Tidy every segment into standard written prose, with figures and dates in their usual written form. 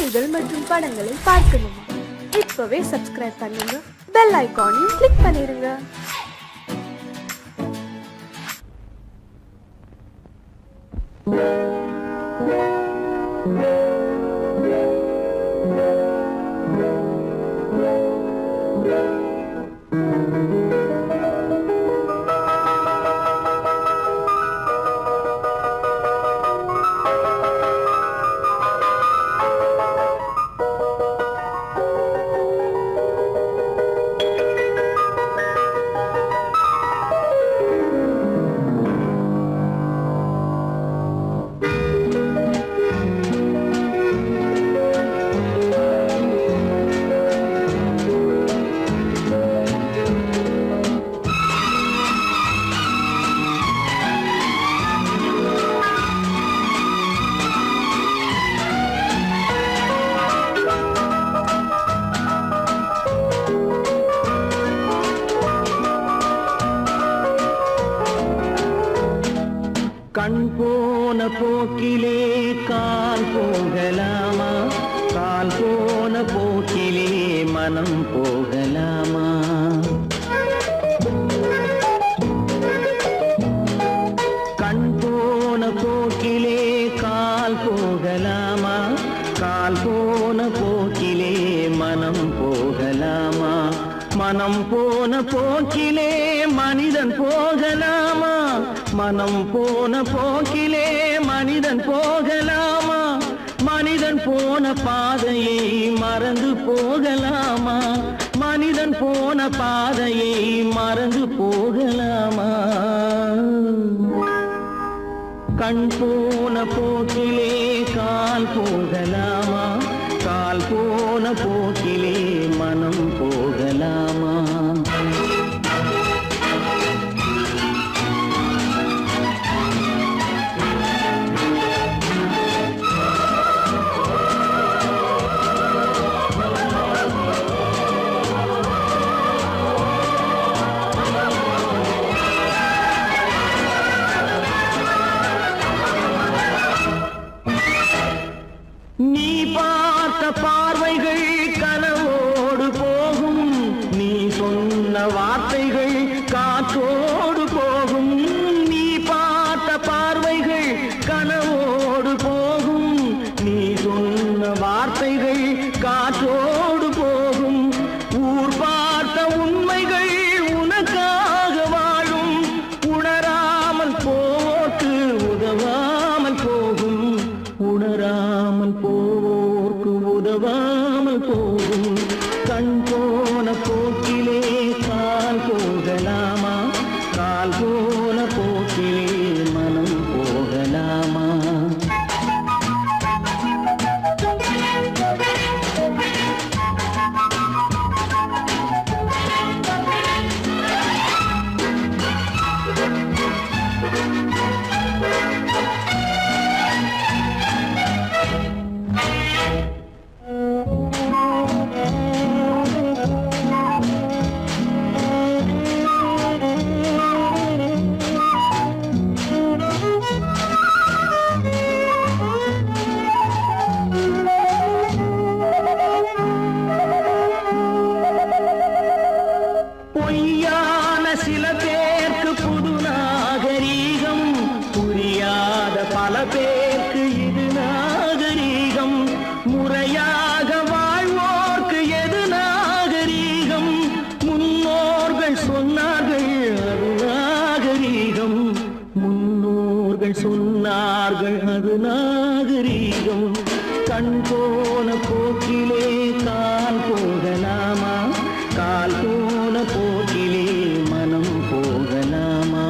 பாடல்கள் மற்றும் படங்களை பார்க்கணுமா? இப்பவே சப்ஸ்கிரைப் பண்ணுங்க, பெல் ஐகானையும் கிளிக் பண்ணிருங்க. கண் போன போக்கிலே கால் போகலாமா? கால் போன போக்கிலே மனம் போகலாமா? கண் போன போக்கிலே கால் போகலாமா? கால் போன போக்கிலே மனம் போகலாமா? மனம் போன போக்கிலே மனிதன் போகலாமா? மனம் போன போக்கிலே மனிதன் போகலாமா? மனிதன் போன பாதையை மறந்து போகலாமா? மனிதன் போன பாதையை மறந்து போகலாமா? கண் போன போக்கிலே கால் போகலாமா? கால் போன போக்கிலே மனம் போகலாமா? நீ பார்த்த பார்வைகள் கனவோடு போகும், நீ சொன்ன வார்த்தைகள் காற்றோடு போகும். நீ பார்த்த பார்வைகள் கனவோடு போகும், நீ சொன்ன வார்த்தைகள் காற்றோடு போகும். ஊர் பார்த்த உண்மைகள் உனக்காக வாழும், உணராமல் போக்கு உதவாமல் போகும். உணராமல் போர்க்கு உதவாமல் போகும். கண் போன போக்கிலே கால் போகலாமா? கால் போன போக்கிலே மனம் போகலாமா? பொய்யான சில பேருக்கு புது நாகரீகம், புரியாத பல பேருக்கு இது நாகரீகம். முறையாக வாழ்வோர்க்கு எது நாகரீகம்? முன்னோர்கள் சொன்னார்கள் அது நாகரீகம். முன்னோர்கள் சொன்னார்கள் அது நாகரீகம். கண் போன போக்கிலே கால் போகலாமா? கால் போன போக்கிலே மனம் போகலாமா?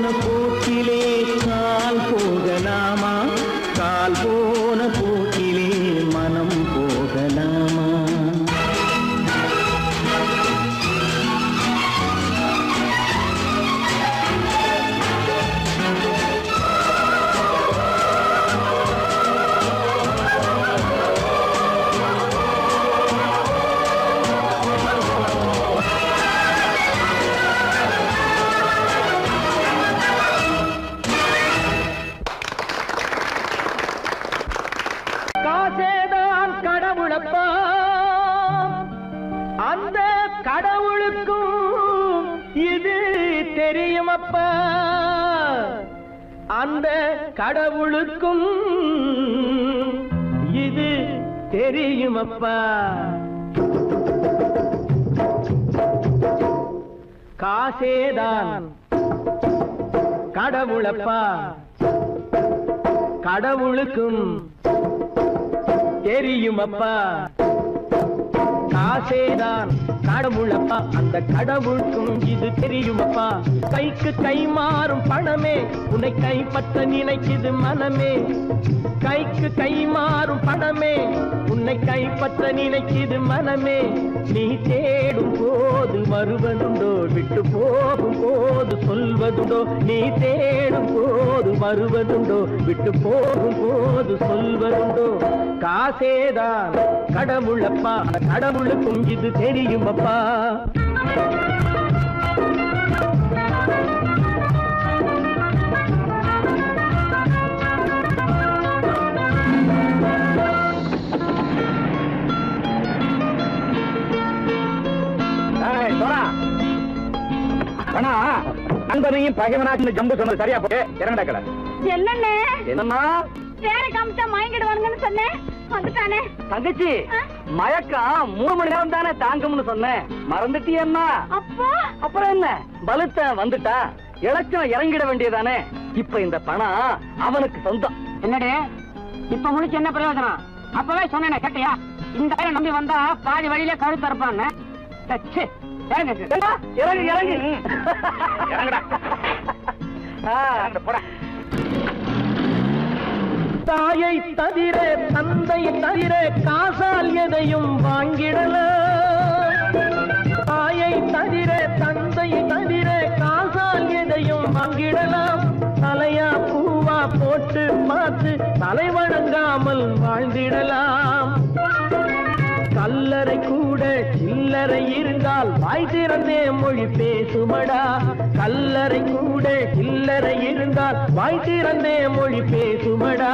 போன போக்கிலே கால் போகலாமா, கால் போன போக்கிலே மனம் போகலாமா? காசேதான் கடவுளப்பா, அந்த கடவுளுக்கும் இது தெரியுமப்பா, அந்த கடவுளுக்கும் இது தெரியுமப்பா. காசேதான் கடவுளப்பா, கடவுளுக்கும் தெரியுமப்பா. காசேதான் கடவுளப்பா, அந்த கடவுளுக்கும் இது தெரியுமப்பா. கைக்கு கை மாறும் பணமே உன்னை கைப்பற்ற நினைக்குது மனமே, கைக்கு கை மாறும் பணமே உன்னை கைப்பற்ற நினைக்குது மனமே. நீ தேடும் போது வருவதுண்டோ, விட்டு போகும் போது சொல்வதுண்டோ, நீ தேடும் போது வருவதுண்டோ, விட்டு போகும் போது சொல்வதுண்டோ. காசேதான் கடவுளப்பா, கடவுளுக்கும் இது தெரியுமப்பா. நண்பனையும் பகைவனாக்கு ஜம்பு சொன்னது சரியா போட்டு இறங்கடா கடை. என்னண்ணே என்னம்மா வேற காமிச்சா மயங்கிடுவானுங்கன்னு சொன்னேன், வந்துட்டானே. தங்கச்சி, மயக்கம் 3 மணி நேரம் தானே தாங்கும்னு சொன்னேன், மறந்துட்டியம்மா? அப்போ அப்புறம் என்ன, பலுத்த வந்துட்டா இலச்சம் இறங்கிட வேண்டியதானே. இப்ப இந்த பணம் அவனுக்கு சொந்தம். என்னடே இப்ப முடிச்சு என்ன பிரயோஜனம்? அப்பவே சொன்னேனே கேட்டியா? இந்த ஆயிரம் நம்பி வந்தா பாதி வழியிலே கழுத்து இருப்பான்னு. இறங்கு இறங்கு இறங்குடா. தாயை தவிர தந்தை தவிர காசால் எதையும் வாங்கிடலாம், தாயை தவிர தந்தை தவிர காசால் எதையும் வாங்கிடலாம். தலையா பூவா போட்டு பார்த்து தலை வணங்காமல் வாழ்ந்திடலாம். கல்லறை கூட சில்லறை இருந்தால் வாய் திறந்தே மொழி பேசுமடா, கல்லறை கூட சில்லறை இருந்தால் வாய் திறந்தே மொழி பேசுமடா.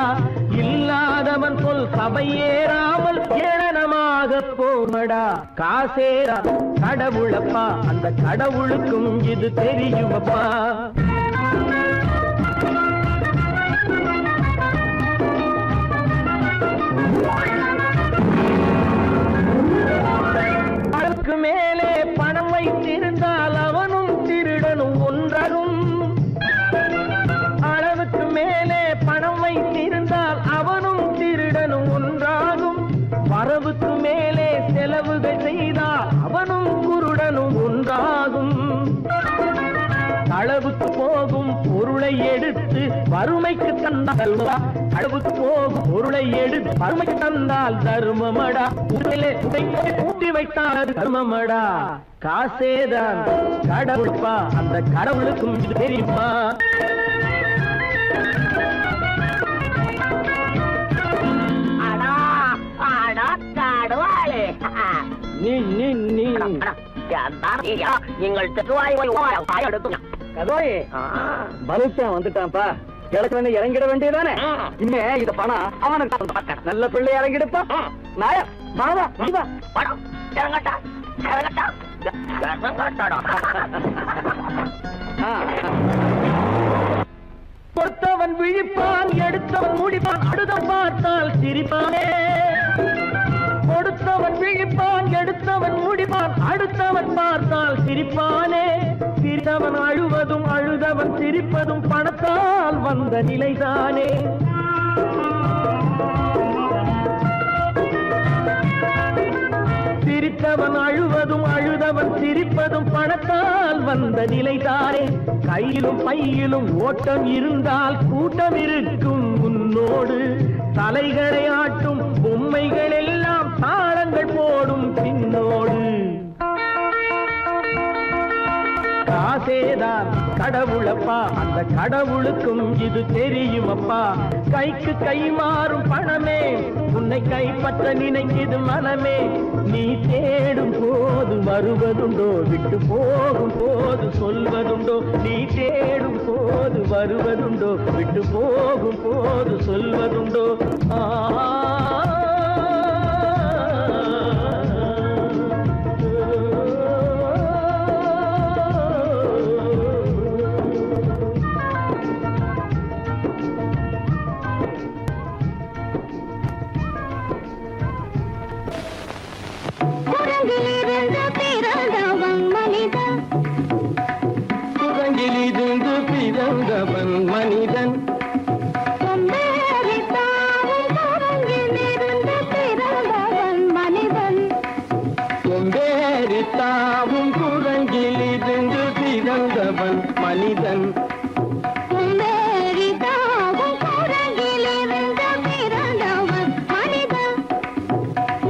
இல்லாதவன் சொல் சபையேறாமல் ஏளனமாக போமடா. காசேரா கடவுளப்பா, அந்த கடவுளுக்கும் இது தெரியுமப்பா. அளவுக்கு மேலே பணம் வைத்திருந்தால் அவனும் திருடனும் ஒன்றாகும், அளவுக்கு மேலே பணம் வைத்திருந்தால் அவனும் திருடனும் ஒன்றாகும். வரவுக்கு மேலே செலவுகள் செய்தால் அவனும் குருடனும் ஒன்றாகும். அளவுக்கு போகும் பொருளை எடுத்து வறுமைக்கு தந்தால், அளவுக்கு போகும் பொருளை எடுத்து வறுமைக்கு தந்தால் தர்மமடா, ஊட்டி வைத்தால் அது தர்மமடா. காசேதான் கடவுள்பா, அந்த கடவுளுக்கும் இது தெரியுமா? நீங்கள் பலுத்தன் வந்துட்டான்ப்பா, கிழக்கு இறங்கிட வேண்டியதானே. இனிமே இந்த பணம் அவனுக்கு நல்ல பிள்ளை இறங்கிடுப்பா. நாயா மாதா படம் இறங்கட்டா இறங்கட்டா கொடுத்தவன் விழிப்பான், எடுத்தவன் முடிப்பான், அடுத்தவன் பார்த்தால் சிரிப்பானே. கொடுத்தவன் விழிப்பான், எடுத்தவன் முடிப்பான், அடுத்தவன் பார்த்தால் சிரிப்பானே. சிரித்தவன் அழுவதும் அழுதவன் சிரிப்பதும் பணத்தால் வந்த நிலைதானே. சிரித்தவன் அழுவதும் அழுதவன் சிரிப்பதும் பணத்தால் வந்த நிலைதானே. கையிலும் பையிலும் ஓட்டம் இருந்தால் கூட்டம் இருக்கும் உன்னோடு. தலைகளை ஆட்டும் பொம்மைகள் எல்லாம் தாளங்கள் போடும் பின்னோடு. காசேதான் கடவுளப்பா, அந்த கடவுளுக்கும் இது தெரியுமப்பா. கைக்கு கை மாறும் பணமே உன்னை கைப்பற்ற நினைக்குது மனமே. நீ தேடும் போது வருவதுண்டோ, விட்டு போகும் போது சொல்வதுண்டோ. நீ தேடும் போது வருவதுண்டோ, விட்டு போகும் போது சொல்வதுண்டோ. குரங்கிலிருந்து பிறந்தவன் மனிதன். கொம்பேறித்தாவும் குரங்கிலிருந்து பிறந்தவன் மனிதன்.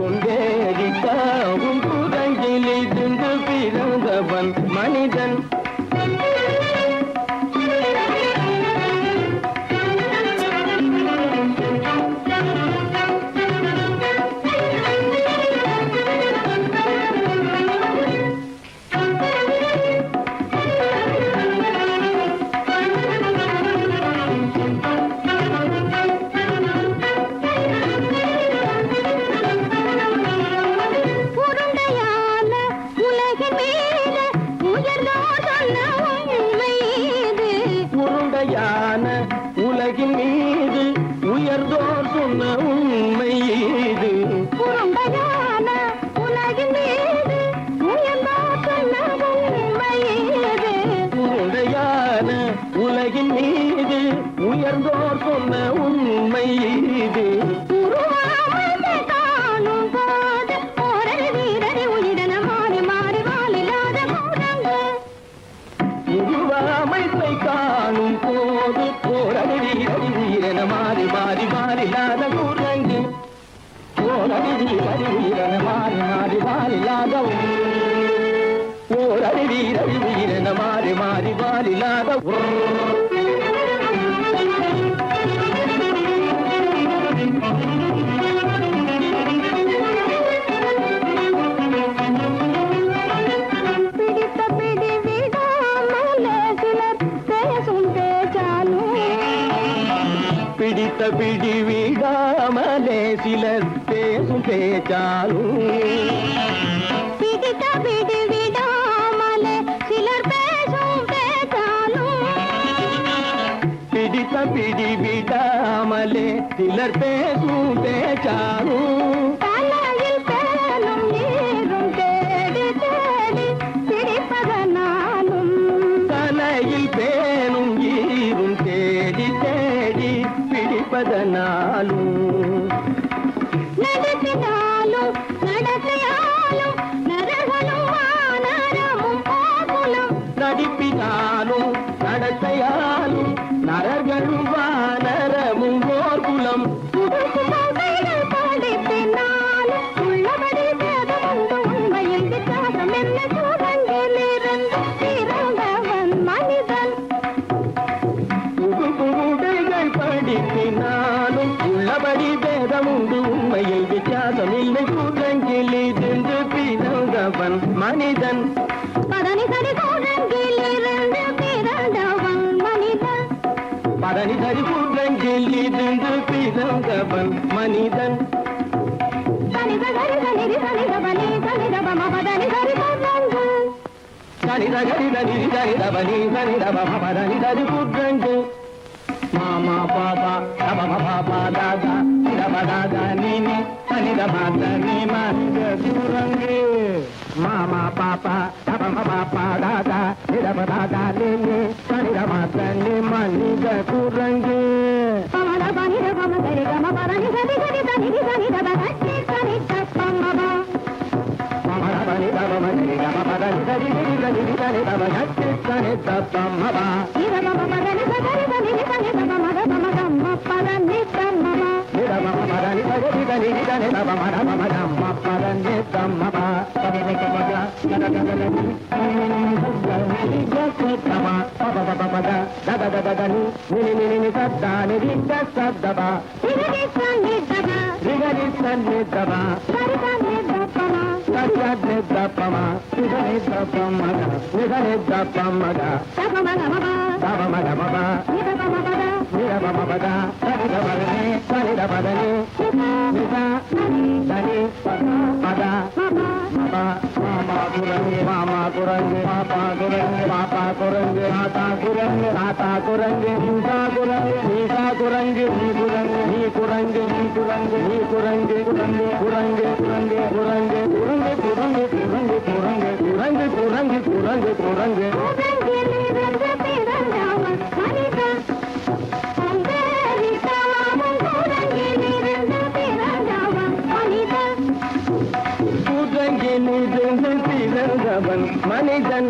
கொம்பேறித்தாவும் குரங்கிலிருந்து பிறந்தவன் மனிதன். உலகின் மீது உயர்ந்தோர் சொன்ன உண்மை இது. உருண்டையான உலகின் மீது உயர்ந்தோர் சொன்ன உண்மை இது. உருண்டையான உலகின் மீது உயர்ந்தோர் சொன்ன உண்மை இது. உருவாமை காணும் போது ஓரடி வீரடி உயிரின மாறி மாறி வாழில்லாத கூடங்கு. உருவாமைப்பை காணும் போது போரடி வீரடி உயிரென மாறி மாறி மாறில்லாத குரங்கு. போரடி வீரடி உயிரென மாறி மாறி மாறில்லாத போரடி வீரடி உயிரென மாறி மாறி மாறில்லாத. பிடித்த பிடி விடாமலே சிலர் பேசும் பேச்சாலும். பிடித்த பிடி விடாமலே சிலர் பேசும் பேச்சாலும். பிடித்த பிடி விடாமலே சிலர் பேசும் பேச்சாலும். பிடித்த பிடி விடாமலே சிலர் பேசும் பேச்சாலும். தலையில் பேனும் நீரும் தேடி தேடி பிடிப்பதனாலும். தலையில் பேனும் ஈரும் தேடி தேடி பிடிப்பதனாலும். நடத்தினாலும் நடத்தையாலும் நரகனும் வானரமும் கோகுலம். நடிப்பினாலும் நடத்தையாலும் நரர்களும் வானரமும் ஓர்குலம். புதுசுமைகள் படிப்பினாலும் உள்ளபடி வேதமுண்டு உண்மையில் வித்தியாசம் என்ன சூழங்கிலிருந்து பிறந்தவன் மனிதன். புகுடைகள் படிப்பினாலும் உள்ளபடி பேதமுண்டு உண்மையில் வித்தியாசம் இல்லை. குரங்கிலிருந்து பிறந்தவன் மனிதன். பதனி சரி சூழங்கிலிருந்து பிறந்தவன் மனிதன். பதனி சரி குரங்கிலிருந்து பிறந்தவன் மனிதன். சனித சரித நிதி சனித பனி சனித பம பதனி சரி சூழங்கு. சனித கரித நிதி சரித பனி சனித பம பதனி சரி குரங்கு. மாமா பாபா தபம பாபா தாதா சிரப தாதா நீனி சனித மாத நீ மனித குரங்கு. மாமா பாப்பா தபம பாப்பா தாதா சிரப தாதா நீனி சனித மாத நீ மனித குரங்கு. பமத பனித பம சரி கம பதனி சரி சரித நிதி சனித பனி சனித பம பமத பனி தபம சரி கம பதனி ri ri da ni da ni da ba ga ti sa ni da pa ma ba ni da ma ma da ni da ga ri da ni da ni da ma ma da ma ga ma pa da ni da ma ma ni da ma ma da ni da ga ri da ni da ni da ba ma da ma ga ma pa da ni da ma ba da ni da ma ga da da da da ni ni ga ko ta ma pa pa pa pa da da da da da ni ni sa da ni ri da sa da ba ni da ni sa ni da ba ri ga ni sa ni da ba sa ri da ni da pa ma sa sa ni da pa ma ni da ni da pa ma ga ni da ni da pa ma ga sa pa ma ga ma ba da ba ma ga ma ba ni da pa ma ba da ni da ba ma ba da sa ni da ba ni sa ni da ba da ni ni sa da ni pa da ma ma kurange mama kurange papa kurange papa kurange mata kurange tata kurange nisa kurange nisa kurange ni kurange ni kurange ni kurange ni kurange kurange kurange kurange kurange kurange kurange kurange kurange kurange kurange kurange kurange kurange ni da pe da ma mani da ande ri ta ma kurange ni da pe da ma mani da kurange ni da பிறந்தவன் மனிதன்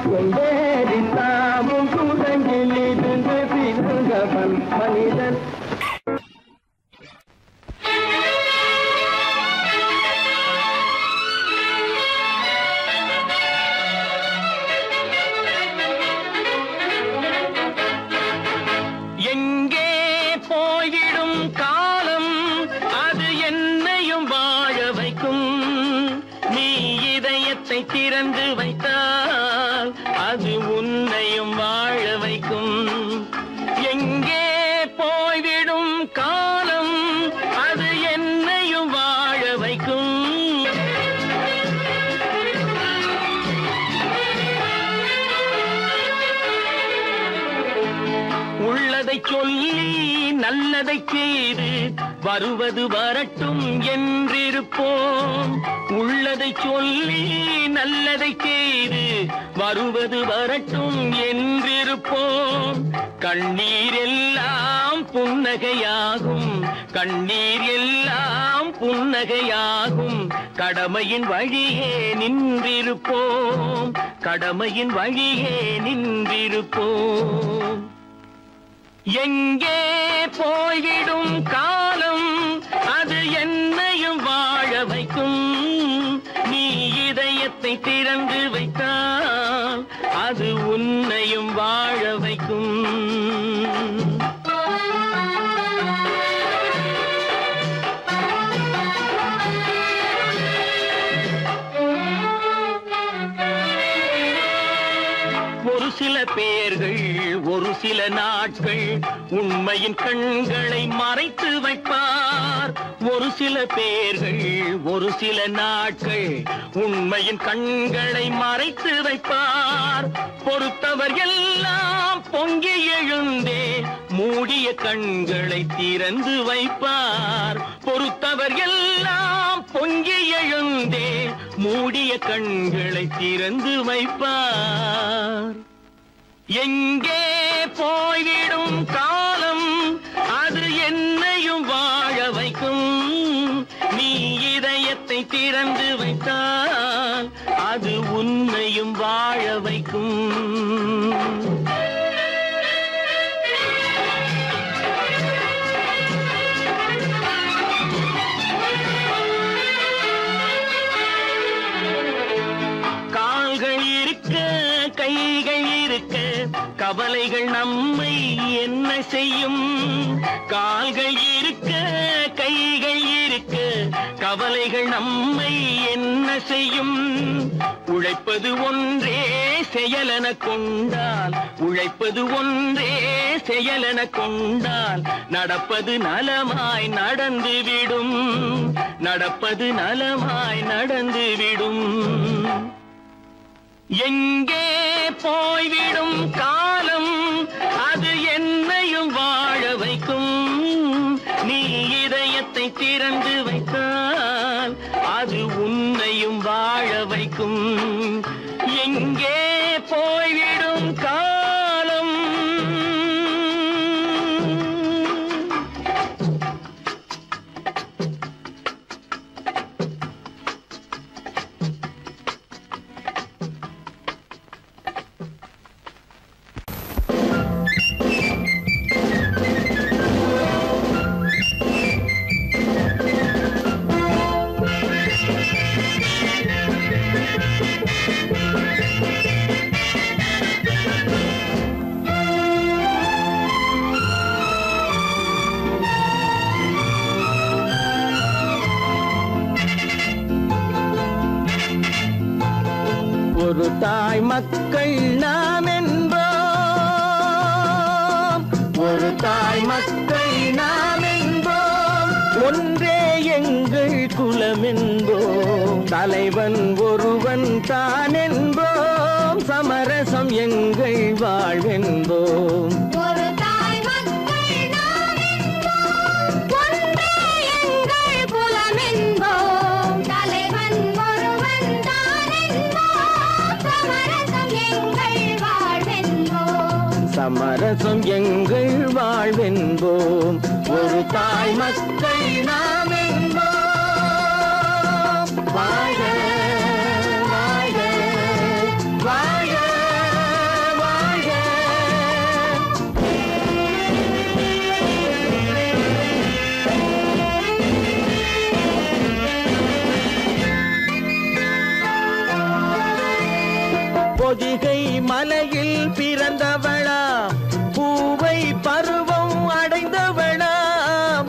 கொண்டேறினாமும் குரங்கிலிருந்து பிறந்தவன் மனிதன் எங்கே போய்விடும் காலம் அது என்னையும் வாழ வைக்கும் நீ இதயத்தை திறந்து வைத்தால் அது உன்னையும் வாழ வைக்கும் எங்கே போய்விடும் காலம் அது என்னையும் வாழ வைக்கும் உள்ளதை சொல்லி நல்லதை செய்து வருவது வரட்டும் என்றிருப்போம் உள்ளதை சொல்லி நல்லதை செய்து வருவது வரட்டும் என்றிருப்போம் கண்ணீர் எல்லாம் புன்னகையாகும் கண்ணீர் எல்லாம் புன்னகையாகும் கடமையின் வழியே நின்றிருப்போம் கடமையின் வழியே நின்றிருப்போம் எங்கே போய்விடும் காலம் அது என்னையும் வாழ வைக்கும் நீ இதயத்தை திறந்து வைத்தால் அது உன்னையும் வாழ வைக்கும் ஒரு சில பேர்கள் ஒரு சில நாட்கள் உண்மையின் கண்களை மறைத்து வைப்பார் ஒரு சில பேர்கள் ஒரு சில நாட்கள் உண்மையின் கண்களை மறைத்து வைப்பார் பொறுத்தவர் எல்லாம் பொங்கி எழுந்தே மூடிய கண்களை திறந்து வைப்பார் பொறுத்தவர் எல்லாம் பொங்கி எழுந்தே மூடிய கண்களை திறந்து வைப்பார் எங்கே போய்விடும் காலம் அது என்னையும் வாழ வைக்கும் நீ இதயத்தை திறந்து வைத்தால் அது உன்னையும் வாழ வைக்கும் கால்கள் இருக்க கைகள் இருக்க கவலைகள் நம்மை என்ன செய்யும் கால்கள் இருக்க கைகள் இருக்க கவலைகள் நம்மை என்ன செய்யும் உழைப்பது ஒன்றே செயலென கொண்டால் உழைப்பது ஒன்றே செயலென கொண்டால் நடப்பது நலமாய் நடந்துவிடும் நடப்பது நலமாய் நடந்துவிடும் எங்கே போய்விடும் காலம் அது என்னையும் வாழ வைக்கும் நீ இதயத்தை திறந்து வைத்தால் அது உன்னையும் வாழ வைக்கும் எங்கே போய்விடும் காலம் தாய் மக்கள் நாம் என்போம், ஒரு தாய் மக்கள் நாம் என்போம், ஒன்றே எங்கள் குலம் என்போம், தலைவன் ஒருவன் தான் என்போம், சமரசம் எங்கள் வாழ்வென்போம். ஒரு தாய் மக்கள் நாம் என்போம், ஒன்றே எங்கள் குலம் என்போம், தலைவன் ஒருவன் தான் என்போம், சமரசம் எங்கள் வாழ்வென்போம். சமரசம் எங்கள் வாழ்வென்போம், ஒரு தாய் மக்கள் நாம் என்போம். வாழ்க வாழ்க வாழ்க வாழ்க. பொதிகை மலையில் பிறந்தவளா, பூவை பருவம் அடைந்தவளா,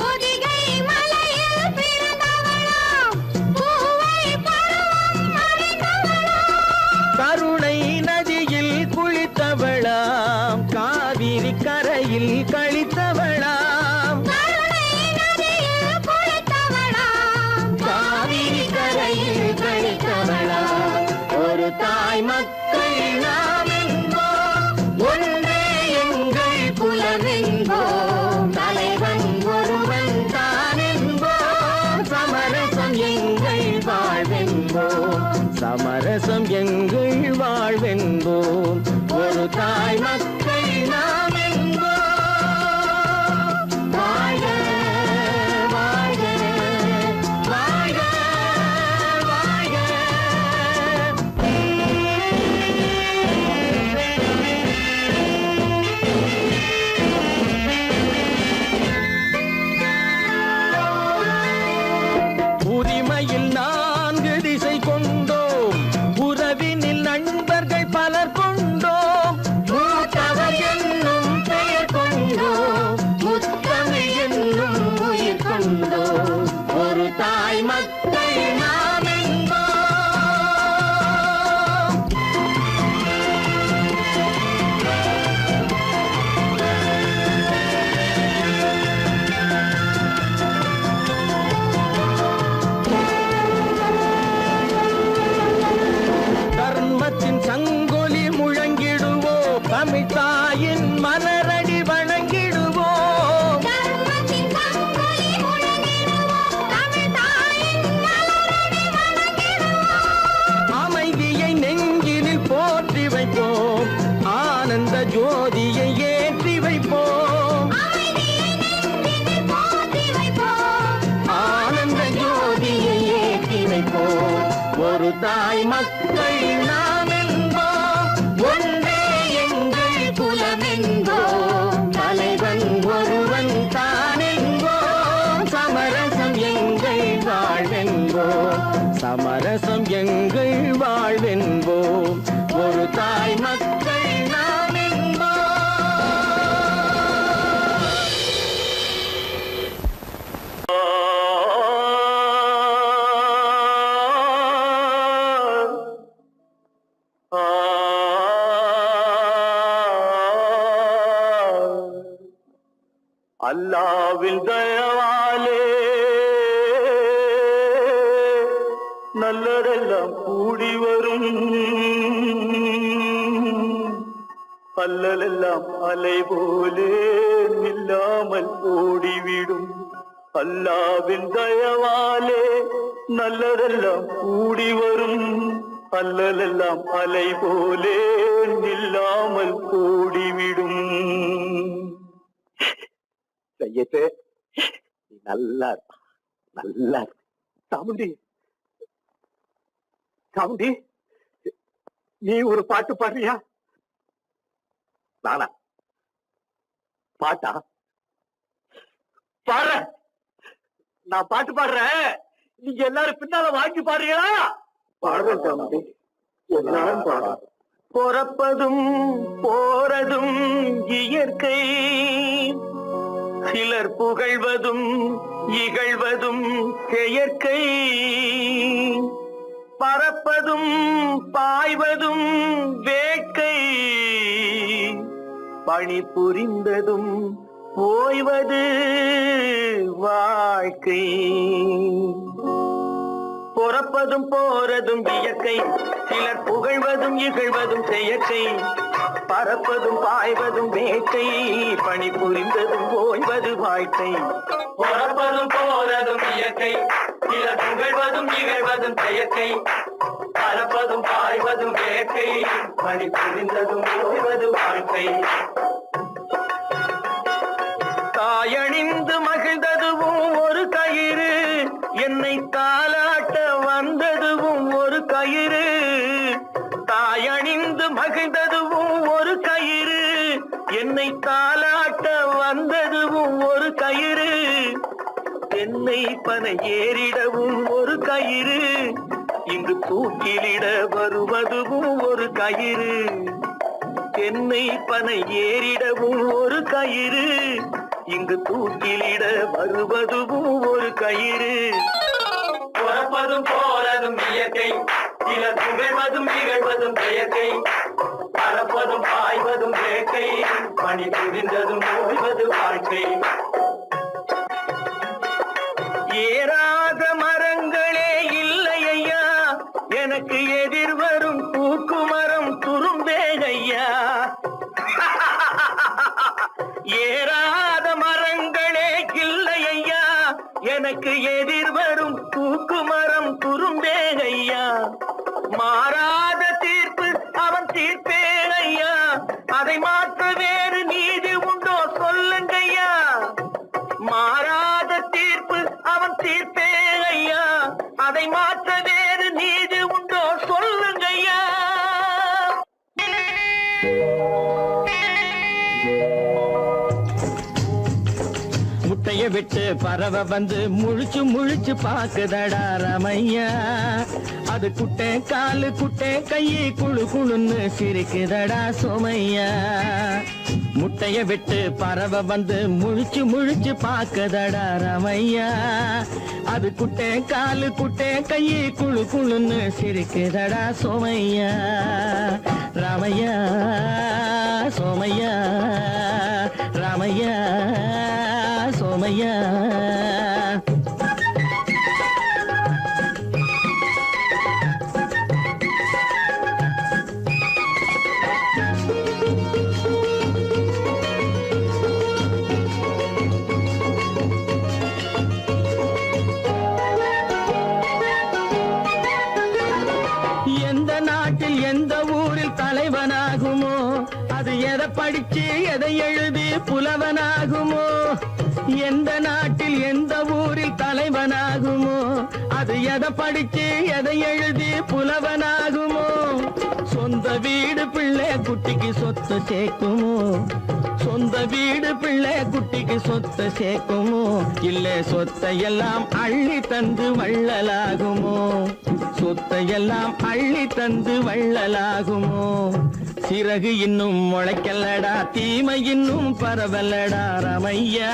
பொதிகை மலையில் பிறந்தவளாம், பூவை பருவம் அடைந்தவளாம், கருணை நதியில் குளித்தவளாம், காவிரி கரையில் கழித்தவளாம், கருணை நதியில் குளித்தவளாம், காவிரி கரையில் கழித்தவளாம். ஒரு தாய் மக்கள் நாம் என்போம், ஒன்றே எங்கள் குலம் என்போம், தலைவன் ஒருவன் தான் என்போம், சமரசம் எங்கள் வாழ்வென்போம், சமரசம் எங்கள் வாழ்வென்போம், ஒரு தாய் மக்கள் நாம் என்போம். வாழ்க வாழ்க வாழ்க வாழ்க. உரிமையில் 4 திசை கொண்டோம், உறவினில் நண்பர்கள் பலர் கொண்டோம், மூத்தவர் என்னும் பெயர் கொண்டோம், முத்தமிழ் என்னும் உயிர் கொண்டோம், ஒரு தாய் மக்கள் நாம் என்போம். தர்மத்தின் சங்கொலி முழங்கிடுவோம், தமிழ் தாயின் மலரடி வணங்கிடுவோம், தர்மத்தின் சங்கொலி முழங்கிடுவோம், தமிழ் தாயின் மலரடி வணங்கிடுவோம், அமைதியை நெஞ்சினில் போற்றி வைப்போம், ஆனந்த ஜோதியை ஏற்றி வைப்போம், அமைதியை நெஞ்சினில் போற்றி வைப்போம், ஆனந்த ஜோதியை ஏற்றி வைப்போம், ஒரு தாய் மக்கள் நாம் என்போம், ஒன்றே எங்கள் குலம் என்போம், தலைவன் ஒருவன் தான் என்போம், சமரசம் எங்கள் வாழ்வென்போம், சமரசம் எங்கள் வாழ்வென்போம், ஒரு தாய் மக்கள் நாம் அல்லாவின் தயவாலே நல்லதெல்லாம் கூடி வரும், அல்லலெல்லாம் அலை போலே நில்லாமல் ஓடிவிடும். அல்லாவின் தயவாலே நல்லதெல்லாம் கூடி வரும், அல்லலெல்லாம் அலை போலே நில்லாமல் ஓடிவிடும். செய்யட்டு நல்லா நல்லா சாமுண்டி சாமுண்டி, நீ ஒரு பாட்டு பாடுறியா? நானா பாட்டா பாடுற? நான் பாட்டு பாடுறேன், நீங்க எல்லாரும் பின்னால வாங்கி பாடுறீங்களா? பாடுறேன் சாமுண்டி, எல்லாரும் பாடுற. பொறப்பதும் போறதும் இயற்கை, சிலர் புகழ்வதும் இகழ்வதும் செயற்கை. பறப்பதும் பாய்வதும் வேட்கை, பணி புரிந்ததும் ஓய்வது வாழ்க்கை. பொறப்பதும் போறதும் இயற்கை, சிலர் புகழ்வதும் இகழ்வதும் செயற்கை. பறப்பதும் பாய்வதும் வேட்கை, பணி புரிந்ததும் ஓய்வது வாழ்க்கை. பொறப்பதும் போறதும் இயற்கை, சிலர் புகழ்வதும் இகழ்வதும் செயற்கை. பறப்பதும் பாய்வதும் வேட்கை, பணி புரிந்ததும் ஓய்வது வாழ்க்கை. தாயணிந்து மகிழ்ந்ததுவும் ஒரு கயிறு, என்னை தாலாட்ட வந்ததுவும் ஒரு கயிறு. தாயணிந்து மகிழ்ந்ததுவும் ஒரு கயிறு, என்னை தாலாட்ட வந்ததுவும் ஒரு கயிறு. என்னை பனை ஏறிடவும் ஒரு கயிறு, இங்கு தூக்கிலிட வருவதுவும் ஒரு கயிறு. என்னை பனை ஏறிடவும் ஒரு கயிறு, இங்கு தூக்கிலிட வருவதுவும் ஒரு கயிறு. பொறப்பதும் போறதும் இயற்கை, சிலர் புகழ்வதும் இகழ்வதும் செயற்கை. பறப்பதும் பாய்வதும் வேட்கை, பணி புரிந்ததும் ஓய்வது வாழ்க்கை. ஏறாத மரங்களே இல்லை ஐயா, எனக்கு எதிர்வரும் பூக்குமரம் துரும்பேகையா. ஏறாத மரங்களே இல்லை ஐயா, எனக்கு எதிர்வரும் பூக்குமரம் துரும்பேகையா. மாறாத தீர்ப்பு அவன் தீர்ப்பேனையா, அதை மாற்ற வேறு நீதி உண்டோ சொல்லுங்கய்யா. மாறாத தீர்ப்பு அவன் தீர்ப்பேனையா, அதை மாற்ற வேறு நீதி உண்டோ சொல்லுங்கய்யா. முட்டைய விட்டு பறவை வந்து முழிச்சு முழிச்சு பாக்குதடா ரமையா. அது குட்டை காலு குட்டை கையை குழு குழுன்னு சிரிக்குதடா சோமையா. முட்டைய விட்டு பறவை வந்து முழிச்சு முழிச்சு பாக்குதடா ரமையா. அது குட்டை காலு குட்டை கையை குழு குழுன்னு சிரிக்குதடா சோமையா. ராமையா சோமையா, ராமையா சோமையா. எந்த நாட்டில் எந்த ஊரில் தலைவனாகுமோ, அது எதை படிச்சு எதை எழுதி புலவனாகுமோ. எந்த நாட்டில் எந்த ஊரில் தலைவனாகுமோ, அது எதை படிச்சு எதை எழுதி புலவனாகுமோ. சொந்த வீடு பிள்ளை குட்டிக்கு சொத்து சேர்க்குமோ, சொந்த வீடு பிள்ளை குட்டிக்கு சொத்தை சேர்க்குமோ. இல்ல சொத்தையெல்லாம் அள்ளி தந்து வள்ளலாகுமோ, சொத்தையெல்லாம் அள்ளி தந்து வள்ளலாகுமோ. சிறகு இன்னும் முளைக்கல்லடா, தீமை இன்னும் பரவலடா ரமையா.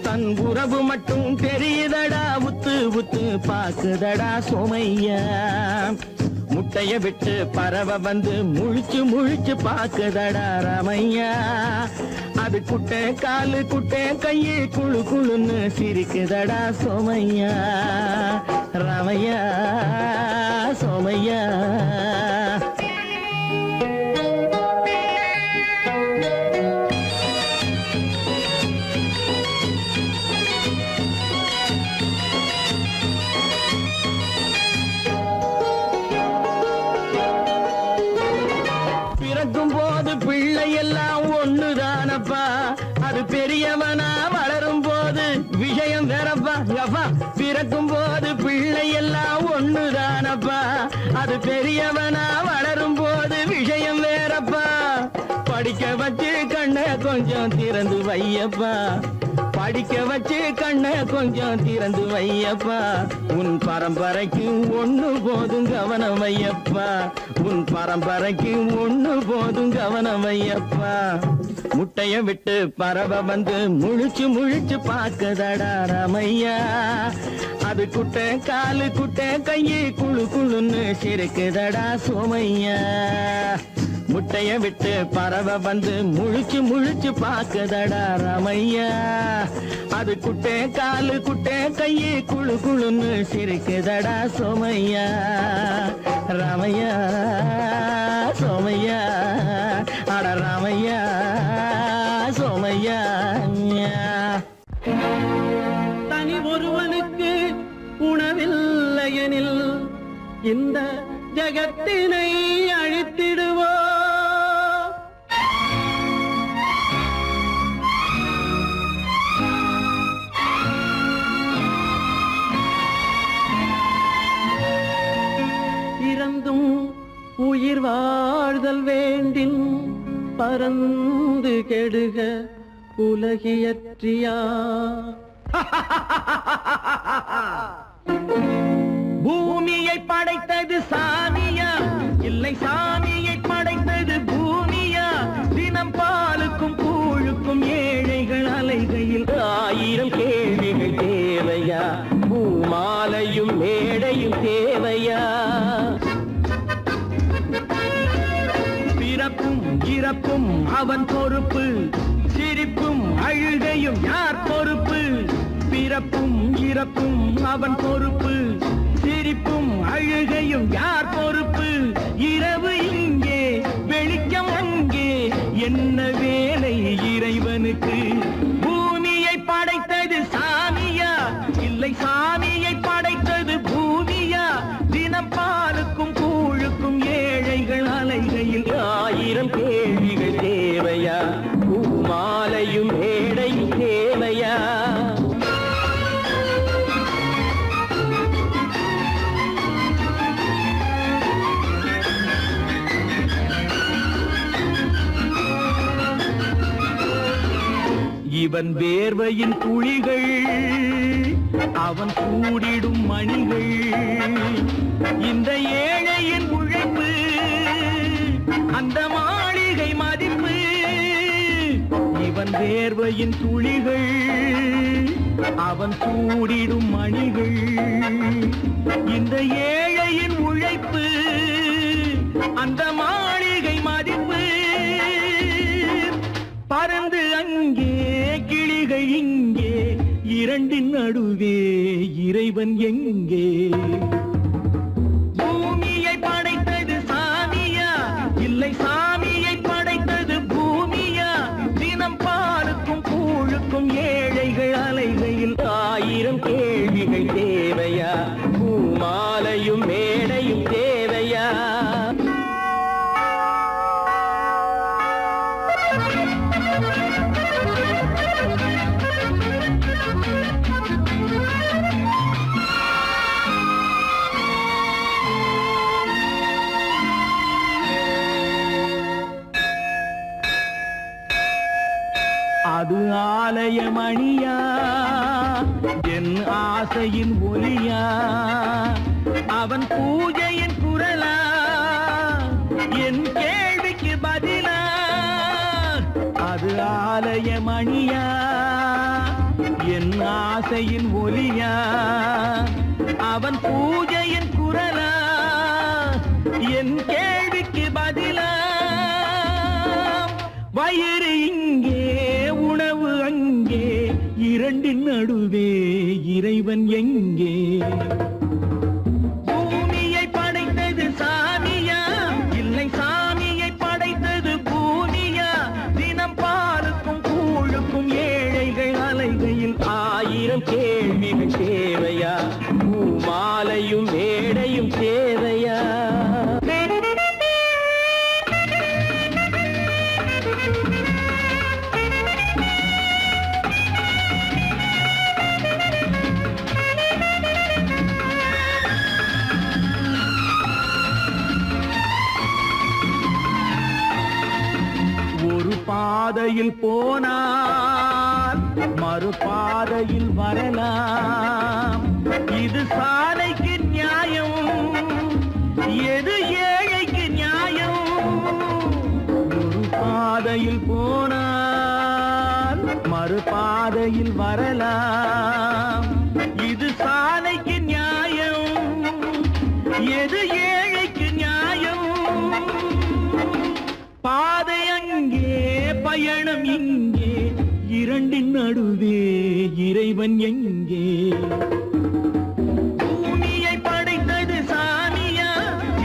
தன் உறவு மட்டும் தெரியுதடா, உத்து உத்து பாக்குதடா சோமையா. முட்டைய விட்டு பறவை வந்து முழிச்சு முழிச்சு பாக்குதடா ரமையா. அது குட்டை காலு குட்டை கையை குழு குழுன்னு சிரிக்குதடா சோமையா. ரமையா சோமையா. பிறக்கும் போது பிள்ளை எல்லாம் ஒண்ணுதானப்பா, அது பெரியவனா வளரும் போது விஷயம் வேறப்பா. அப்பா பிறக்கும் போது பிள்ளை எல்லாம் ஒண்ணுதானப்பா, அது பெரியவனா வளரும் போது விஷயம் வேறப்பா. படிக்க வச்சு கண்ணை கொஞ்சம் திறந்து வையப்பா, படிக்க வச்சு கண்ணை கொஞ்சம் திறந்து வையப்பா. உன் பரம்பரைக்கு ஒண்ணு போதும் கவனம் வையப்பா, உன் பரம்பரைக்கு ஒண்ணு போதும் கவனம் வையப்பா. முட்டைய விட்டு பறவை வந்து முழிச்சு முழிச்சு பார்க்கதடா ராமையா. அது குட்டை காலு குட்டை கையை குழு குழுன்னு சிரிக்குதடா சோமையா. முட்டைய விட்டு பறவை வந்து முழிச்சு முழிச்சு பார்க்கதடா ராமையா. அது குட்டை காலு குட்டை கையை குழு குழுன்னு சிரிக்குதடா சோமையா. ராமையா சோமையா அட ராமையா சோமையா. தனி ஒருவனுக்கு உணவில்லையெனில் இந்த ஜகத்தினை அழித்திடுவோ. இறந்தும் உயிர் வாழ்தல் வேண்டின் பறந்து கெடுக உலகியற்றியா. பூமியை படைத்தது சாமியா இல்லை சாமியை படைத்தது பூமியா. தினம் பாலுக்கும் கூழுக்கும் ஏழைகள் அலைகையில் 1000 கேள்விகள் தேவையா. பூமாலையும் மேடையும் தேவையா. பிறப்பும் இறப்பும் அவன் பொறுப்பு, சிரிப்பும் அழுகையும் யார் பொறுப்பு. பிறப்பும் இறப்பும் அவன் பொறுப்பு, சிரிப்பும் அழுகையும் யார் பொறுப்பு. இரவு இங்கே வெளிச்சம் அங்கே, என்ன வேலை இறைவனுக்கு. பூமியை படைத்தது சாமியா இல்லை சாமியை படைத்தது பூமியா. தினம் பாலுக்கும் கூழுக்கும் ஏழைகள் அலைகையில் 1000 கேள்விகள் தேவையா. பூமாலையும் மேடையும் தேவையா. இவன் வேர்வையின் துளிகள் அவன் கூடிடும் மணிகள். இந்த ஏழையின் உழைப்பு அந்த மாளிகை மதிப்பு. இவன் வேர்வையின் துளிகள் அவன் கூடிடும் மணிகள். இந்த ஏழையின் உழைப்பு அந்த மாளிகை மதிப்பு. பறந்து அங்கே கிளிகள் இங்கே, இரண்டின் நடுவே இறைவன் எங்கே. பூமியை படைத்தது சாமியா இல்லை சாமியை படைத்தது பூமியா. தினம் பாலுக்கும் கூழுக்கும் ஏழைகள் அலைகையில் 1000 கேள்விகள் தேவையா. பூமாலையும் மேடையும் தேவையா. அது ஆலயமணியா என் ஆசையின் ஒலியா. அவன் பூஜையின் குரலா என் கேள்விக்கு பதிலா. அது ஆலயமணியா என் ஆசையின் ஒலியா. அவன் பூஜையின் குரலா என் கேள்விக்கு பதிலா. வயிறு இங்கே உணவு அங்கே, இரண்டின் நடுவே இறைவன் எங்கே. பூமியை படைத்தது சாமியா இல்லை சாமியை படைத்தது பூமியா. தினம் பாலுக்கும் கூழுக்கும் ஏழைகள் அலைகையில் 1000 கேள்விகள் தேவையா. பூமாலையும் மேடையும் தேவையா. பாதையில் போனால் மறுபாதையில் வரலாம். இது சாலைக்கு நியாயம், எது ஏழைக்கு நியாயம். ஒரு பாதையில் போனால் மறுபாதையில் வரலாம். இது சாலைக்கு நியாயம், எது ஏழைக்கு நியாயம்? பாதை அங்கே, பயணம் இங்கே, இரண்டின் நடுவே இறைவன் எங்கே? பூமியை படைத்தது சாமியா,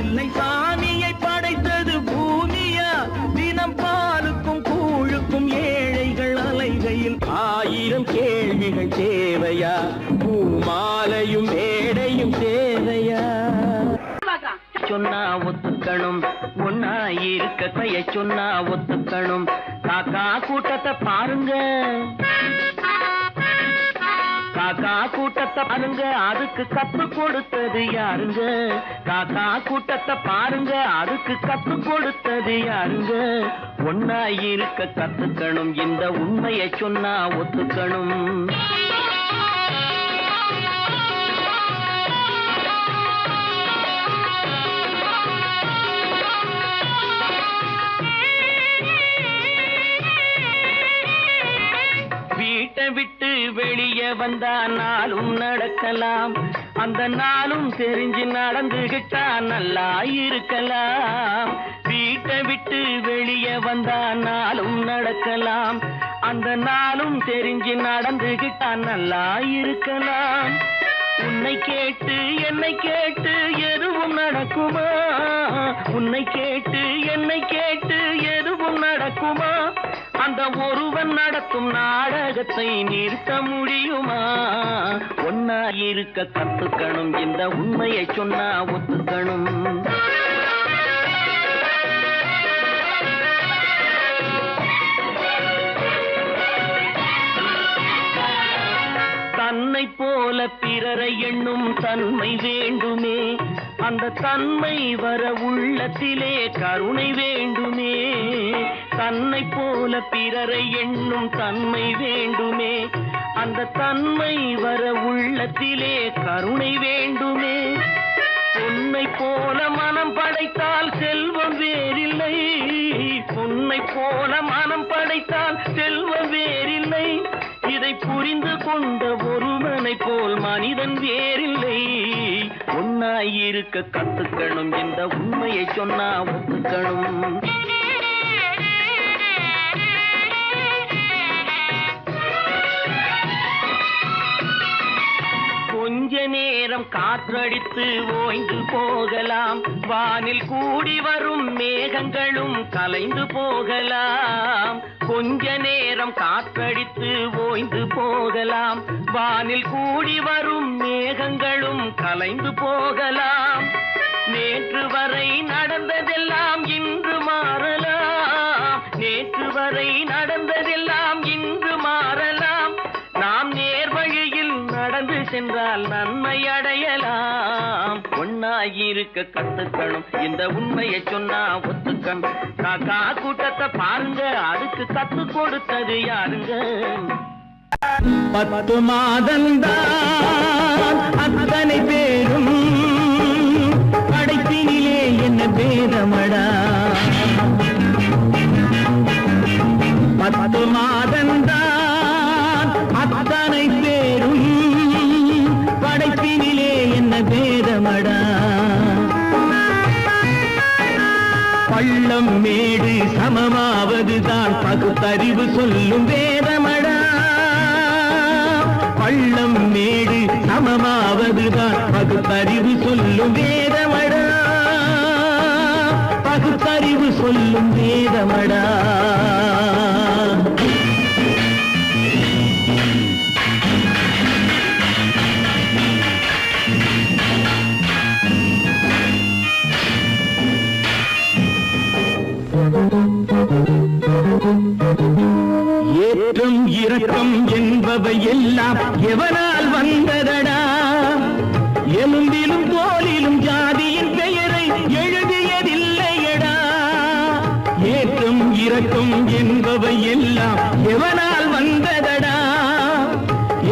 இல்லை சாமியை படைத்தது பூமியா? தினம் பாலுக்கும் கூழுக்கும் ஏழைகள் அலைகையில் 1000 கேள்விகள் தேவையா? பூமாலையும் மேடையும் தேவையா? சொன்னா ஒத்துக்கணும், ஒன்னா இருக்க கைய சொன்னா ஒத்துக்கணும். காக்கா கூட்டத்தை பாருங்க, காக்கா கூட்டத்தை பாருங்க, அதுக்கு கத்து கொடுத்தது யாருங்க? காக்கா கூட்டத்தை பாருங்க, அதுக்கு கத்து கொடுத்தது யாருங்க? ஒன்னா இருக்க கத்துக்கணும், இந்த உண்மையை சொன்னா ஒத்துக்கணும். வீட்டை விட்டு வெளியே வந்தா நாளும் நடக்கலாம், அந்த நாளும் தெரிஞ்சு நடந்துகிட்டா நல்லா இருக்கலாம். வீட்டை விட்டு வெளியே வந்தா நாளும் நடக்கலாம், அந்த நாளும் தெரிஞ்சு நடந்துகிட்டா நல்லா இருக்கலாம். உன்னை கேட்டு என்னை கேட்டு எதுவும் நடக்குமா? உன்னை கேட்டு என்னை கேட்டு எதுவும் நடக்குமா? அந்த ஒருவன் நடத்தும் நாடகத்தை நிறுத்த முடியுமா? ஒன்னா இருக்க கத்துக்கணும், இந்த உண்மையை சொன்னா ஒத்துக்கணும். தன்னை போல பிறரை எண்ணும் தன்மை வேண்டுமே, அந்த தன்மை வர உள்ளத்திலே கருணை வேண்டுமே. தன்னை போல பிறரை எண்ணும் தன்மை வேண்டுமே, அந்த தன்மை வர உள்ளத்திலே கருணை வேண்டுமே. பொன்னை போல மனம் படைத்தால் செல்வம் வேறில்லை, பொன்னை போல மனம் படைத்தால் செல்வம் வேறில்லை. இதை புரிந்து கொண்ட ஒருவனை போல் மனிதன் வேறில்லை. ஒன்னாயிருக்க கத்துக்கணும், இந்த உண்மையை சொன்னா ஒத்துக்கணும். கொஞ்ச நேரம் காற்றடித்து ஓய்ந்து போகலாம், வானில் கூடி வரும் மேகங்களும் கலைந்து போகலாம். கொஞ்ச நேரம் காற்றடித்து ஓய்ந்து போகலாம், வானில் கூடி வரும் மேகங்களும் கலைந்து போகலாம். நேற்று வரை நடந்ததெல்லாம் இன்று மாறலாம், நேற்று வரை நடந்ததெல்லாம் இன்று மாறலாம். நாம் நேர்வழியில் நடந்து சென்றால் நன்மை அடையலாம். ஒன்னாயிருக்க கத்துக்கணும், இந்த உண்மையை சொன்னா ஒத்துக்கணும். காக்கா கூட்டத்தை பாருங்க, அதுக்கு கத்து கொடுத்தது யாருங்க? 10 மாதந்தான் அத்தனை பேரும் படைப்பினிலே என்ன பேதமடா? 10 மாதந்தான் அத்தனை பேரும் படைப்பினிலே என்ன பேதமடா? பள்ளம் மேடு சமமாவதுதான் பகுத்தறிவு சொல்லும் வேதமடா. பள்ளம் மேடு சமமாவதுதான் பகுத்தறிவு சொல்லும் வேதமடா, பகுத்தறிவு சொல்லும் வேதமடா. ஏற்றம் இரக்கம் என்பவை எல்லாம் எவனால் வந்ததடா? எலும்பிலும் தோலிலும் ஜாதியின் பெயரை எழுதியதில்லையடா. ஏற்றம் இரக்கம் என்பவை எல்லாம் எவனால் வந்ததடா?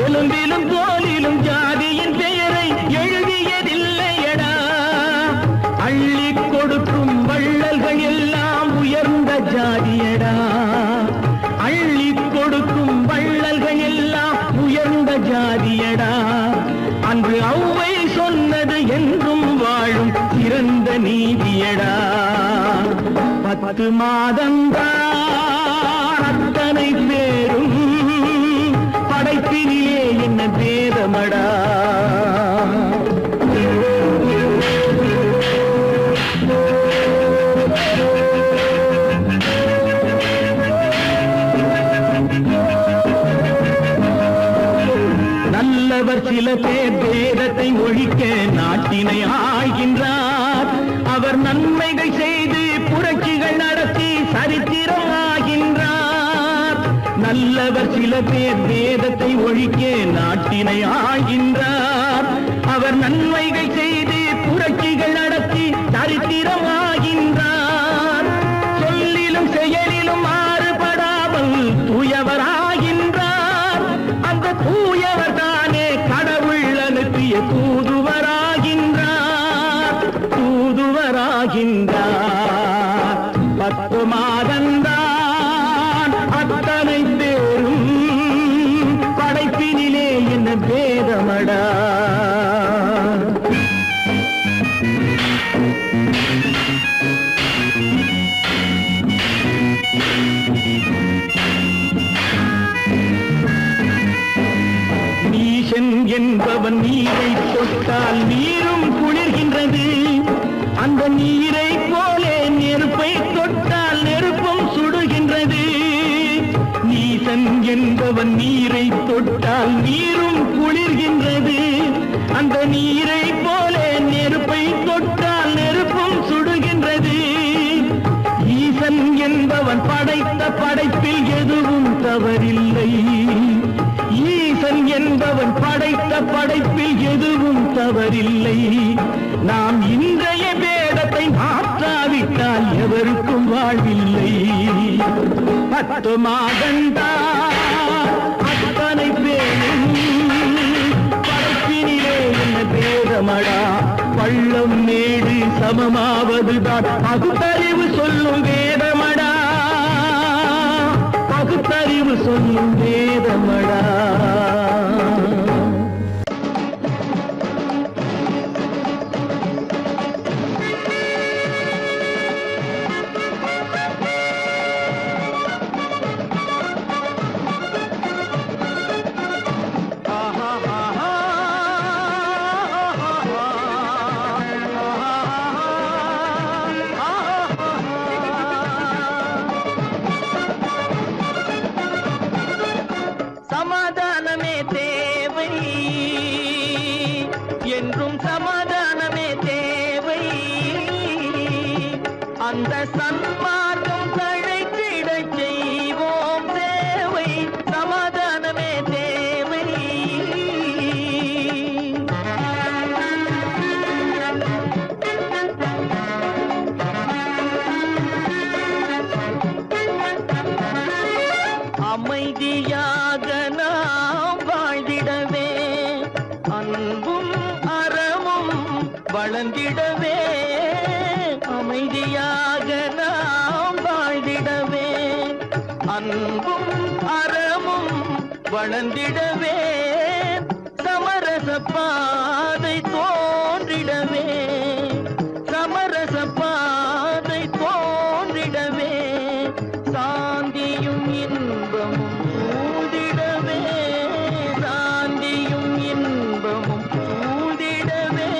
எலும்பிலும் தோலிலும் ஜாதியின் பெயரை எழுதியதில்லையடா. அள்ளி கொடுக்கும் வள்ளல்கள் எல்லாம் உயர்ந்த ஜாதியடா. அள்ளி கொடுக்கும் 10 மாதம்தான் அத்தனை பேரும் படைப்பினிலே என்ன பேதமடா. நல்லவர் சில பேர் வேதத்தை ஒழிக்க நாட்டினை ஆள்கின்றார். அவர் நன்மைகள் செய்து புரட்சிகள் நடத்தி சரித்திரம் ஆகின்றார். நல்லவர் சில பேர் வேதத்தை ஒழிக்க நாட்டினை ஆள்கின்றார். அவர் நன்மைகள் செய்து புரட்சிகள் நடத்தி சரித்திரம் ஆகின்றார். சொல்லிலும் செயலிலும் மாறுபடாமல் தூயவராகின்றார். அந்த தூயவர் தானே கடவுள் அனுப்பிய தூதுவராகின்றார். தூதுவராகின்றார். 10 மாதந்தான் அத்தனை பேரும் படைப்பினிலே என்ன பேதமடா. நீசன் என்பவன் நீரை தொட்டால் நீரும் குளிர்கின்றது. அந்த நீரை போலே நெருப்பை தொட்டால் நெருப்பும் சுடுகின்றது. நீசன் என்பவன் நீரை தொட்டால் நீரும் குளிர்கின்றது. அந்த நீரை போலே நெருப்பை தொட்டால் நெருப்பும் சுடுகின்றது. ஈசன் என்பவன் படைத்த படைப்பில் எதுவும் தவறில்லை. ஈசன் என்பவன் படைத்த படைப்பில் எதுவும் தவறில்லை. நாம் இன்றைய வேதத்தை மாற்றாவிட்டால் எவருக்கும் வாழ்வில்லை. 10 மாதந்தான் அத்தனை பேரும் படைப்பினிலே என்ன பேதமடா. பள்ளம் மேடு சமமாவதுதான் பகுத்தறிவு சொல்லும் வேதமடா. பகுத்தறிவு சொல்லும் வேதமடா. சமாதானமே தேவை என்றும் சமாதானமே தேவை. அந்த சன்மார்க்கம் தழைத்திடச் செய்வோம் சேவை. சமாதானமே தேவை. அமைதியாக நாம் வாழ்ந்திடவே அன்பும் அறமும் வளர்ந்திடவே. அமைதியாக நாம் வாழ்ந்திடவே அன்பும் அறமும் வளர்ந்திடவே. சமரச பாதை தோன்றிடவே. சமரச பாதை தோன்றிடவே. சாந்தியும் இன்பமும் சூழ்ந்திடவே. சாந்தியும் இன்பமும் சூழ்ந்திடவே.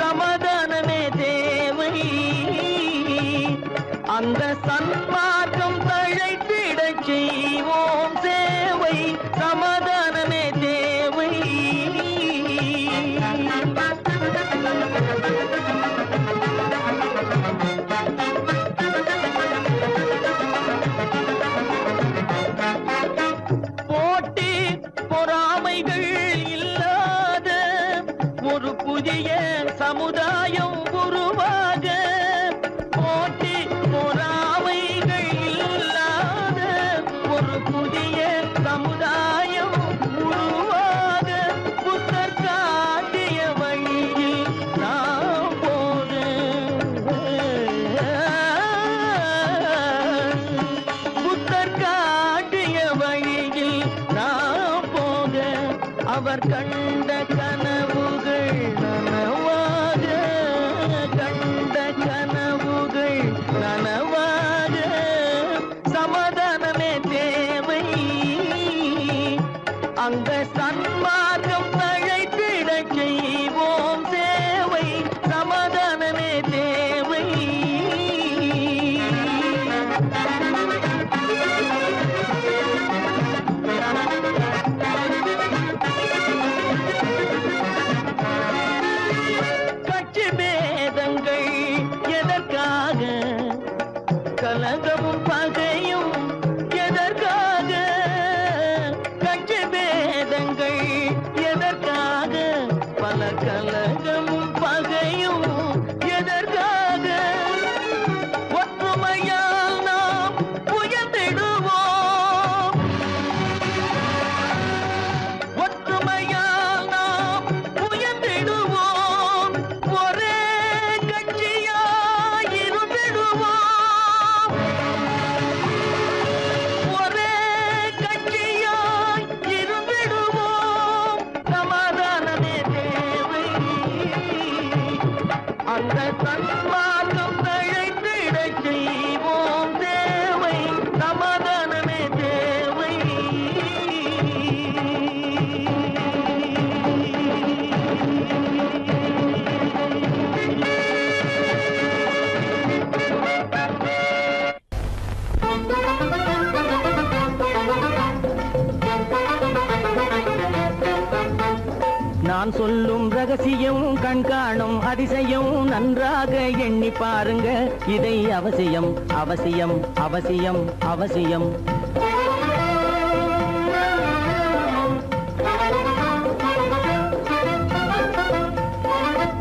சமாதானமே தேவை. அந்த சன்மார்க்கம் தழைத்திடச் செய்வோம் சேவை. சமாதானமே தேவை. போட்டி பொறாமைகள் இல்லாத ஒரு புதிய சமுதாயம் உருவாக. போட்டி பொறாமைகள் இல்லாத ஒரு புதிய சமுதாயம் உருவாக. புத்தர் காட்டிய வழியில் நாம் போக. புத்தர் காட்டிய வழியில் நாம் போக. அவர் கண்ட கனவுகள் நனவாக. கண்ட கனவுகள் நனவாக. அந்த சன்மார்க்கம் தழைத்திட செய்வோம் தேவை, சமாதானமே தேவை. கட்சி பேதங்கள் எதற்காக, கலகமும் பகையும் எதற்காக, கட்சி பேதங்கள் எதற்காக, பல கலகமும் பகையும் எதற்காக, ஒற்றுமையால் நாம் உயர்ந்திடுவோம், ஒற்றுமையால் நாம் உயர்ந்திடுவோம், ஒரே கட்சியாய் இருந்திடுவோம், ஒரே கட்சியாய் இருந்திடுவோம், சமாதானமே தேவை. அந்த சன்மார்க்கம் தழைத்திட செய்வோம் தேவை, சமாதானமே தேவை. நான் சொல்லும் ரகசியம் கண்காணும் அதிசயம் நன்றாக எண்ணி பாருங்க, இதை அவசியம் அவசியம் அவசியம் அவசியம்.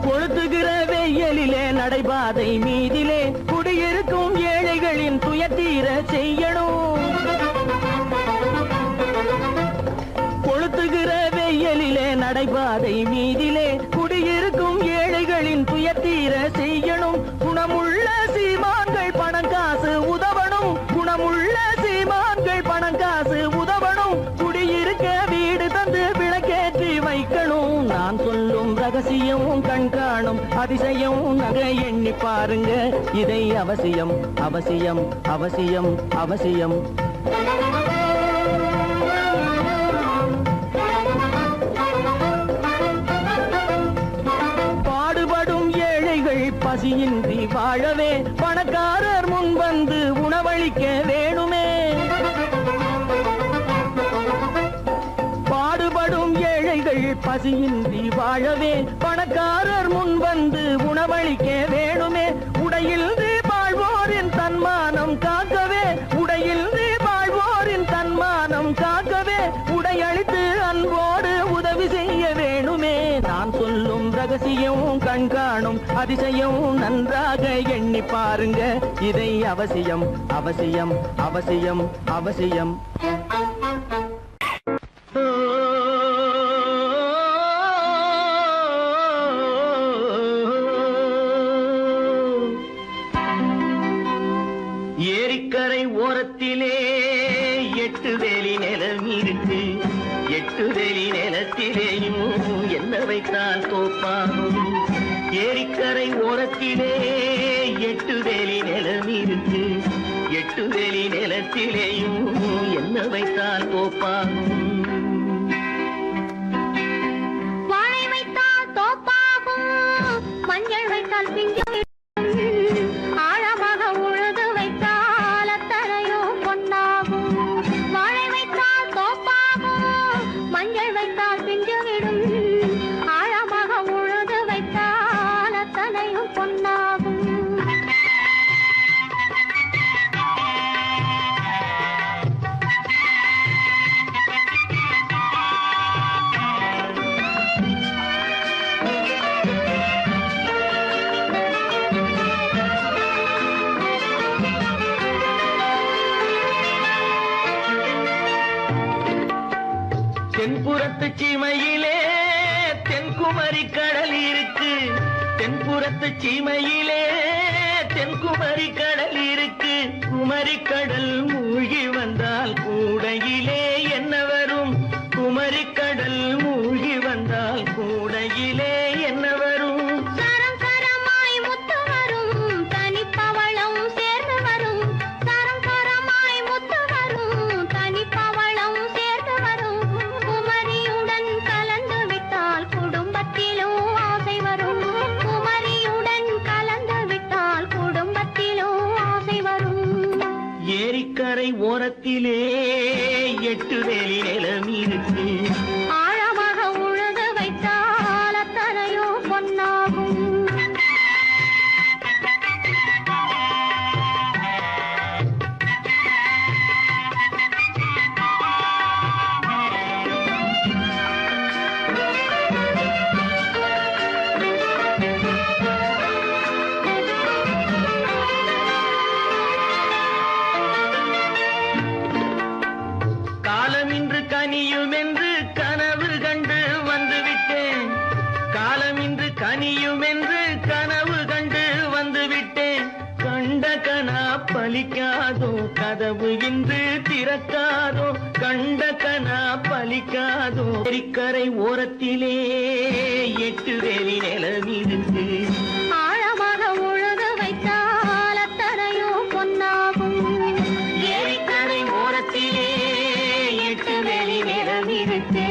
கொளுத்துகிற வெயிலிலே நடைபாதை மீதிலே குடியிருக்கும் ஏழைகளின் துயத்தீர செய்யணும். கொளுத்துகிற வெயிலிலே நடைபாதை மீதிலே குடியிருக்கும் ஏழைகளின் துயத்தீர செய்யணும். குணமுள்ள சீமான்கள் பணம் காசு உதவணும், குணமுள்ள சீமான்கள் பணம் காசு உதவணும். குடியிருக்க வீடு தந்து விளக்கேற்றி வைக்கணும். நான் சொல்லும் ரகசியம் கண்காணும் அதிசயம் நகை எண்ணி பாருங்க, இதை அவசியம் அவசியம் அவசியம் அவசியம். பாடுபடும் ஏழைகள் பசியின்றி வாழவே பணக்காரர் முன் வந்து உணவளிக்க வேணுமே. பாடுபடும் ஏழைகள் பசியின்றி வாழவே பணக்காரர் முன் வந்து உணவளிக்க வேணுமே. உடையில்து வாழ்வோரின் தன்மானம் காக்கவே, உடையில்து வாழ்வோரின் தன்மானம் காக்கவே, உடையளித்து அன்போடு உதவி செய்ய வேணுமே. நான் சொல்லும் ரகசியம் கண்காணும் அதிசயம் நன்றாக எண்ணி பாருங்க, இதை அவசியம் அவசியம் அவசியம் அவசியம். ஏரிக்கரை ஓரத்திலே 8 வேலி நிலம் இருக்கு, 8 வேலி நிலத்திலேயும் என்ன வைத்தால் தோப்பாகும். ஏரிக்கரை ஓரத்திலே 8 வேலி நிலம் இருக்கு, 8 வேலி நிலத்திலேயும் என்ன வைத்தால் தோப்பாகும். வாழை வைத்தால் தோப்பாகும், மஞ்சள் வைத்தால் பிஞ்சு, ஆழமாக உழுது வைத்தால் அத்தனையோ பொன்னாகும். வாழை வைத்தால் தோப்பாகும், மஞ்சள் வைத்தால் பிஞ்சு விடும், ஆழமாக உழுது வைத்தால் அத்தனையும் பொன்னாகும். தென்புறத்து சீமையிலே தென்குமரி கடல் இருக்கு, தென்புறத்து சீமையிலே தென்குமரி கடல் இருக்கு. குமரி கடல் மூழ்கி வந்தால் கூடையிலே என்ன வரும், குமரி கடல் மூழ்கி வந்தால் கூடையிலே என்ன வரும். சரம் சரமாய் முத்து வரும், தனிப்பவளம் சேர்ந்து வரும், சரம் சரமாய் முத்து வரும், தனிப்பவளம் சேர்ந்து வரும். குமரி இருக்கு. ஆழமாக உழுது வைத்தால் அத்தனையோ பொன்னாகும். காலமின்று கனியும் என்று கனவு கண்டு வந்துவிட்டேன். காலமின்று கனியும் என்று கனவு கண்டு வந்துவிட்டேன். கண்ட கனா பலிக்காதோ கதவு இன்று திறக்காதோ. கண்ட கனா பலிக்காதோ. கரை ஓரத்திலே 8 வேலி நிலமிருக்கு. ஆழமாக உழுது வைத்தால் அத்தனையோ பொன்னாகும். ஏரிக்கரை ஓரத்திலே 8 வேலி நிலமிருக்கு.